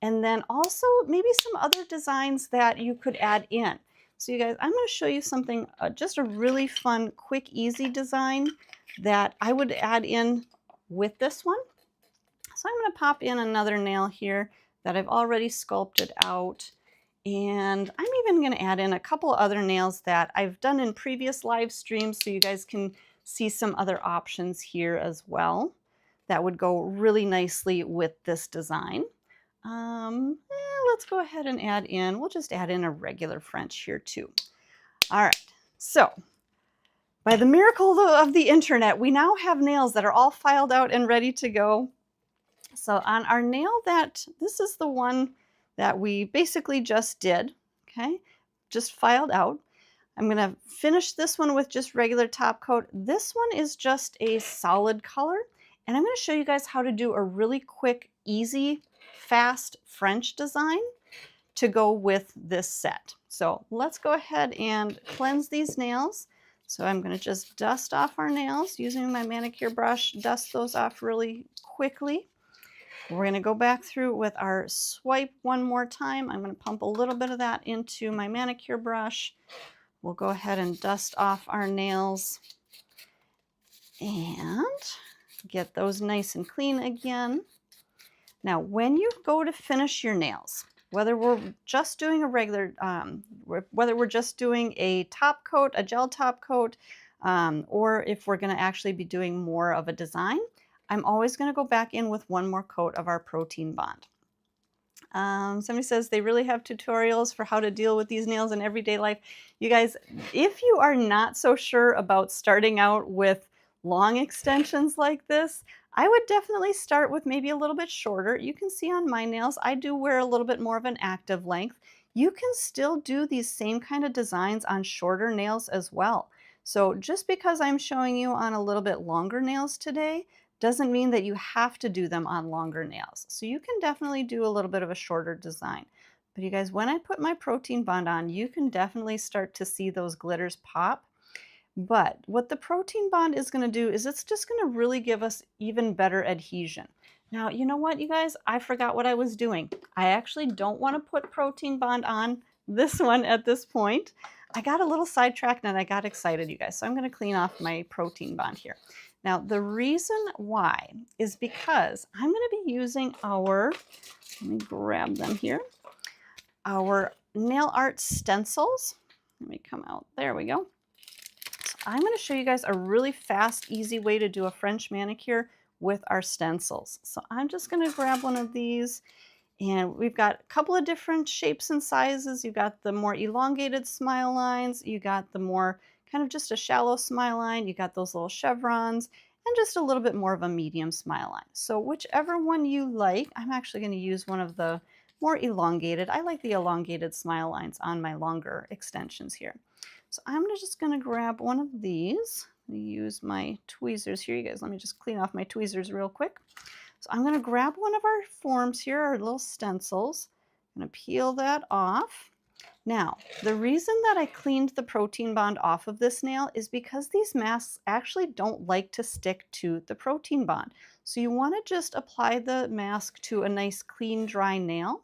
and then also maybe some other designs that you could add in. So you guys, I'm going to show you something, just a really fun, quick, easy design that I would add in with this one. So I'm going to pop in another nail here that I've already sculpted out. And I'm even going to add in a couple other nails that I've done in previous live streams so you guys can see some other options here as well that would go really nicely with this design. Let's go ahead and add in, we'll just add in a regular French here too. All right, so by the miracle of the internet, we now have nails that are all filed out and ready to go. So on our nail this is the one that we basically just did, okay? Just filed out. I'm gonna finish this one with just regular top coat. This one is just a solid color, and I'm gonna show you guys how to do a really quick, easy, fast French design to go with this set. So let's go ahead and cleanse these nails. So I'm gonna just dust off our nails using my manicure brush, dust those off really quickly. We're going to go back through with our swipe one more time. I'm going to pump a little bit of that into my manicure brush. We'll go ahead and dust off our nails and get those nice and clean again. Now, when you go to finish your nails, whether we're just doing a regular, whether we're just doing a top coat, a gel top coat, or if we're going to actually be doing more of a design, I'm always going to go back in with one more coat of our protein bond. Somebody says they really have tutorials for how to deal with these nails in everyday life. You guys, if you are not so sure about starting out with long extensions like this, I would definitely start with maybe a little bit shorter. You can see on my nails, I do wear a little bit more of an active length. You can still do these same kind of designs on shorter nails as well. So just because I'm showing you on a little bit longer nails today, doesn't mean that you have to do them on longer nails. So you can definitely do a little bit of a shorter design. But you guys, when I put my protein bond on, you can definitely start to see those glitters pop. But what the protein bond is going to do is it's just going to really give us even better adhesion. Now, you know what, you guys? I forgot what I was doing. I actually don't want to put protein bond on this one at this point. I got a little sidetracked and I got excited, you guys. So I'm going to clean off my protein bond here. Now, the reason why is because I'm going to be using our, let me grab them here, our nail art stencils. Let me come out. There we go. So I'm going to show you guys a really fast, easy way to do a French manicure with our stencils. So I'm just going to grab one of these, and we've got a couple of different shapes and sizes. You've got the more elongated smile lines. You got the more kind of just a shallow smile line. You got those little chevrons and just a little bit more of a medium smile line. So whichever one you like, I'm actually going to use one of the more elongated. I like the elongated smile lines on my longer extensions here. So I'm just going to grab one of these. I'm going to use my tweezers here. You guys, let me just clean off my tweezers real quick. So I'm going to grab one of our forms here, our little stencils. I'm going to peel that off. Now, the reason that I cleaned the protein bond off of this nail is because these masks actually don't like to stick to the protein bond. So you want to just apply the mask to a nice clean dry nail.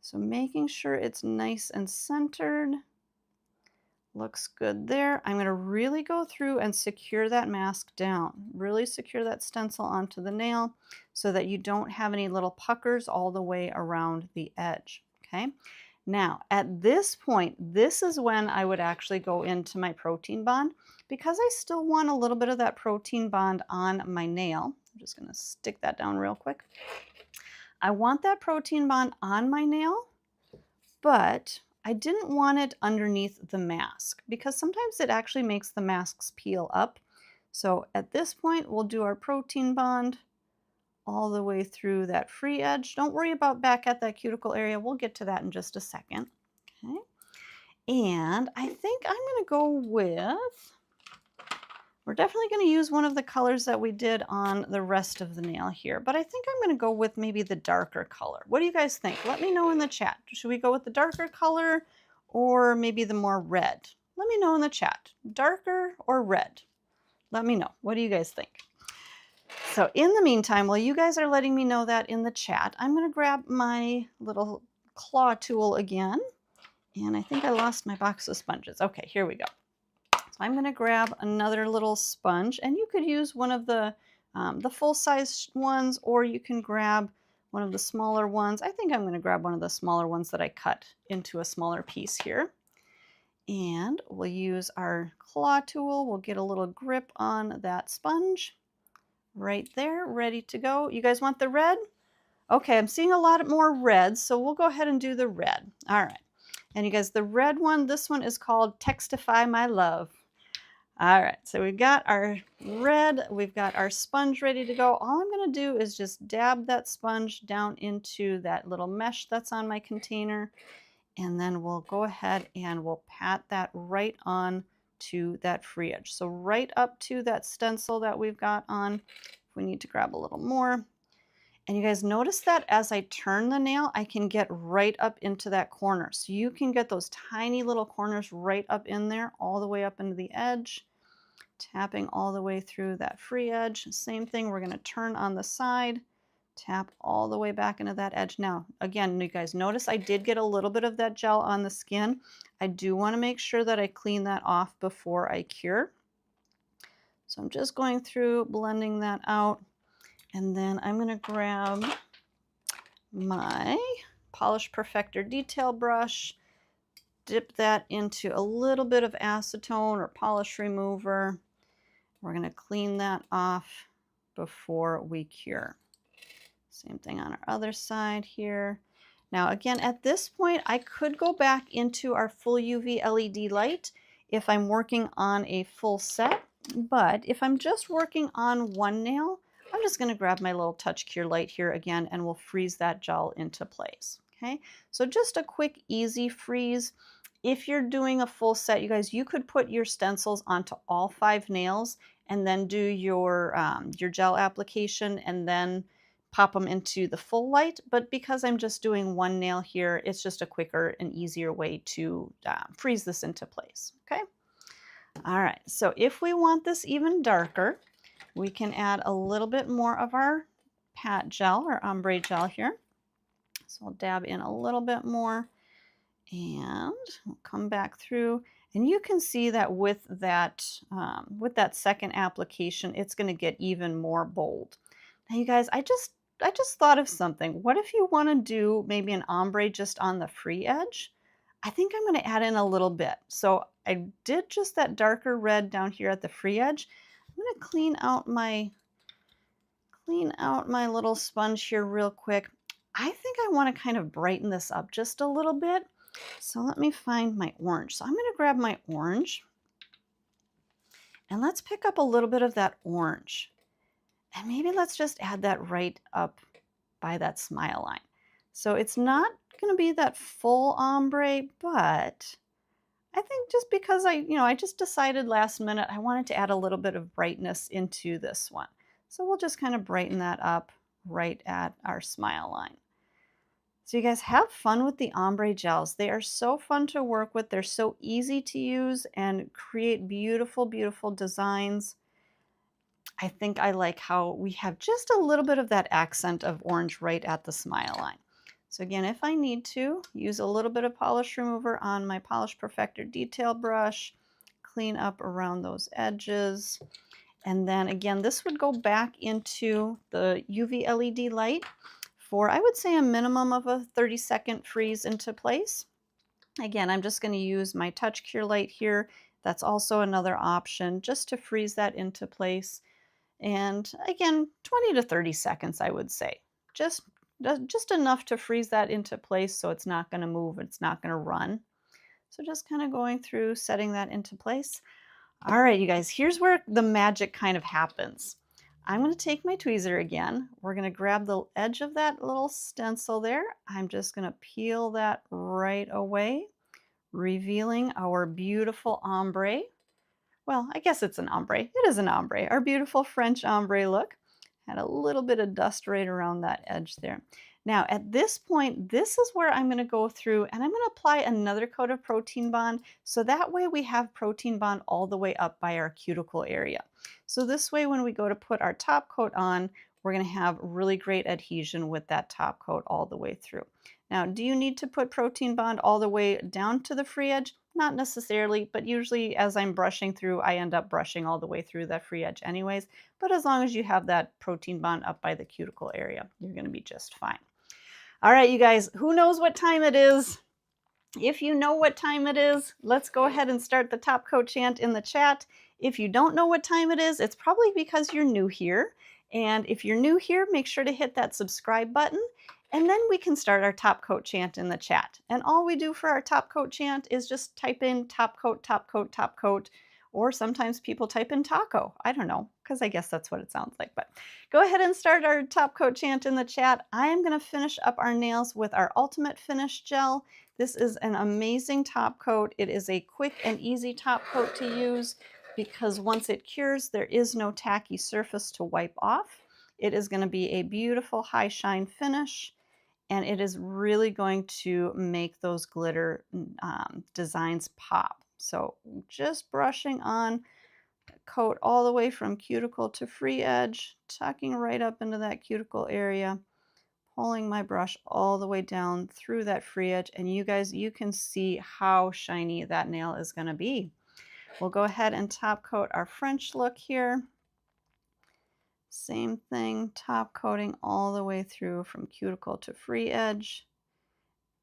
So making sure it's nice and centered. Looks good there. I'm going to really go through and secure that mask down. Really secure that stencil onto the nail so that you don't have any little puckers all the way around the edge. Okay. Now, at this point, this is when I would actually go into my protein bond because I still want a little bit of that protein bond on my nail. I'm just going to stick that down real quick. I want that protein bond on my nail, but I didn't want it underneath the mask because sometimes it actually makes the masks peel up. So at this point, we'll do our protein bond all the way through that free edge. Don't worry about back at that cuticle area. We'll get to that in just a second. Okay. And I think I'm going to go with, we're definitely going to use one of the colors that we did on the rest of the nail here, but I think I'm going to go with maybe the darker color. What do you guys think? Let me know in the chat. Should we go with the darker color or maybe the more red? Let me know in the chat. Darker or red? Let me know. What do you guys think? So in the meantime, while you guys are letting me know that in the chat, I'm going to grab my little claw tool again. And I think I lost my box of sponges. Okay, here we go. So I'm going to grab another little sponge, and you could use one of the full-size ones, or you can grab one of the smaller ones. I think I'm going to grab one of the smaller ones that I cut into a smaller piece here. And we'll use our claw tool. We'll get a little grip on that sponge right there, ready to go. You guys want the red? Okay, I'm seeing a lot more red, so we'll go ahead and do the red. All right. And you guys, the red one, this one is called Textify My Love. All right, so we've got our red, we've got our sponge ready to go. All I'm going to do is just dab that sponge down into that little mesh that's on my container. And then we'll go ahead and we'll pat that right on to that free edge. So right up to that stencil that we've got on. If we need to grab a little more. And you guys notice that as I turn the nail, I can get right up into that corner. So you can get those tiny little corners right up in there, all the way up into the edge, tapping all the way through that free edge. Same thing, we're gonna turn on the side, tap all the way back into that edge. Now, again, you guys notice I did get a little bit of that gel on the skin. I do wanna make sure that I clean that off before I cure. So I'm just going through, blending that out. And then I'm going to grab my Polish Perfector detail brush, dip that into a little bit of acetone or polish remover. We're going to clean that off before we cure. Same thing on our other side here. Now again, at this point, I could go back into our full UV LED light if I'm working on a full set, but if I'm just working on one nail, I'm just going to grab my little touch cure light here again, and we'll freeze that gel into place. Okay, so just a quick, easy freeze. If you're doing a full set, you guys, you could put your stencils onto all 5 nails and then do your gel application and then pop them into the full light. But because I'm just doing one nail here, it's just a quicker and easier way to freeze this into place. Okay. All right. So if we want this even darker, we can add a little bit more of our pat gel or ombre gel here. So we'll dab in a little bit more and we'll come back through. And you can see that with that second application, it's going to get even more bold. Now, you guys, I just thought of something. What if you want to do maybe an ombre just on the free edge? I think I'm going to add in a little bit. So I did just that darker red down here at the free edge. I'm going to clean out my little sponge here real quick. I think I want to kind of brighten this up just a little bit. So let me find my orange. So I'm going to grab my orange and let's pick up a little bit of that orange. And maybe let's just add that right up by that smile line. So it's not going to be that full ombre, but I think just because I just decided last minute I wanted to add a little bit of brightness into this one. So we'll just kind of brighten that up right at our smile line. So you guys have fun with the ombre gels. They are so fun to work with. They're so easy to use and create beautiful, beautiful designs. I think I like how we have just a little bit of that accent of orange right at the smile line. So again, if I need to, use a little bit of polish remover on my Polish Perfector detail brush, clean up around those edges. And then again, this would go back into the UV LED light for, I would say, a minimum of a 30-second freeze into place. Again, I'm just going to use my touch cure light here. That's also another option just to freeze that into place. And again, 20 to 30 seconds, I would say. Just enough to freeze that into place so it's not going to move, it's not going to run. So just kind of going through, setting that into place. All right, you guys, here's where the magic kind of happens. I'm going to take my tweezer again. We're going to grab the edge of that little stencil there. I'm just going to peel that right away, revealing our beautiful ombre. Well, I guess it's an ombre. It is an ombre, our beautiful French ombre look. Had a little bit of dust right around that edge there. Now at this point, this is where I'm going to go through and I'm going to apply another coat of protein bond. So that way we have protein bond all the way up by our cuticle area. So this way when we go to put our top coat on, we're going to have really great adhesion with that top coat all the way through. Now, do you need to put protein bond all the way down to the free edge? Not necessarily, but usually as I'm brushing through, I end up brushing all the way through that free edge anyways. But as long as you have that protein bond up by the cuticle area, you're going to be just fine. All right, you guys, who knows what time it is? If you know what time it is, let's go ahead and start the top coat chant in the chat. If you don't know what time it is, it's probably because you're new here. And if you're new here, make sure to hit that subscribe button. And then we can start our top coat chant in the chat. And all we do for our top coat chant is just type in top coat, top coat, top coat. Or sometimes people type in taco. I don't know, because I guess that's what it sounds like. But go ahead and start our top coat chant in the chat. I am going to finish up our nails with our Ultimate Finish Gel. This is an amazing top coat. It is a quick and easy top coat to use because once it cures, there is no tacky surface to wipe off. It is going to be a beautiful high shine finish, and it is really going to make those glitter designs pop. So just brushing on coat all the way from cuticle to free edge, tucking right up into that cuticle area, pulling my brush all the way down through that free edge, and you guys, you can see how shiny that nail is going to be. We'll go ahead and top coat our French look here. Same thing, top coating all the way through from cuticle to free edge.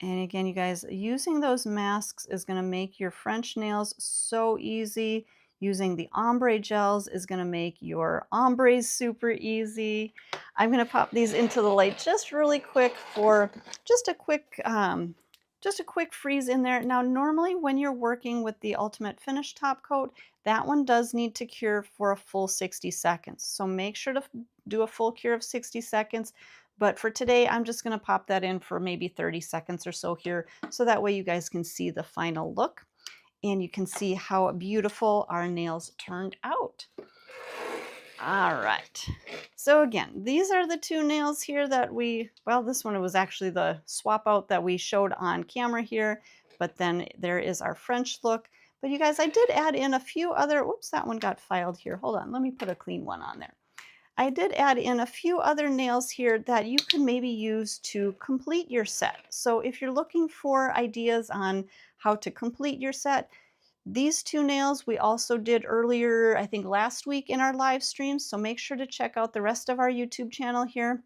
And again, you guys, using those masks is going to make your French nails so easy. Using the ombre gels is going to make your ombres super easy. I'm going to pop these into the light just really quick for just a quick freeze in there. Now, normally when you're working with the Ultimate Finish top coat, that one does need to cure for a full 60 seconds. So make sure to do a full cure of 60 seconds. But for today, I'm just going to pop that in for maybe 30 seconds or so here, so that way you guys can see the final look and you can see how beautiful our nails turned out. All right. So again, these are the two nails here that well, this one was actually the swap out that we showed on camera here, but then there is our French look. But you guys, I did add in a few other, whoops, that one got filed here. Hold on, let me put a clean one on there. I did add in a few other nails here that you can maybe use to complete your set. So if you're looking for ideas on how to complete your set, these two nails we also did earlier, I think last week in our live stream. So make sure to check out the rest of our YouTube channel here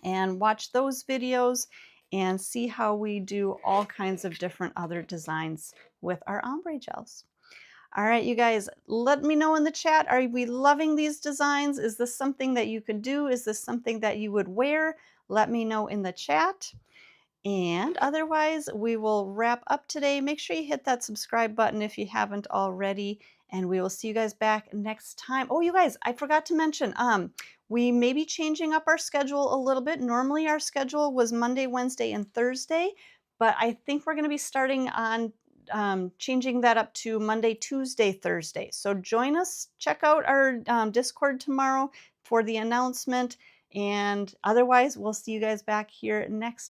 and watch those videos and see how we do all kinds of different other designs with our ombre gels. All right, you guys, let me know in the chat. Are we loving these designs? Is this something that you could do? Is this something that you would wear? Let me know in the chat. And otherwise, we will wrap up today. Make sure you hit that subscribe button if you haven't already. And we will see you guys back next time. Oh, you guys, I forgot to mention, we may be changing up our schedule a little bit. Normally our schedule was Monday, Wednesday, and Thursday, but I think we're going to be starting on changing that up to Monday, Tuesday, Thursday. So join us, check out our Discord tomorrow for the announcement. And otherwise, we'll see you guys back here next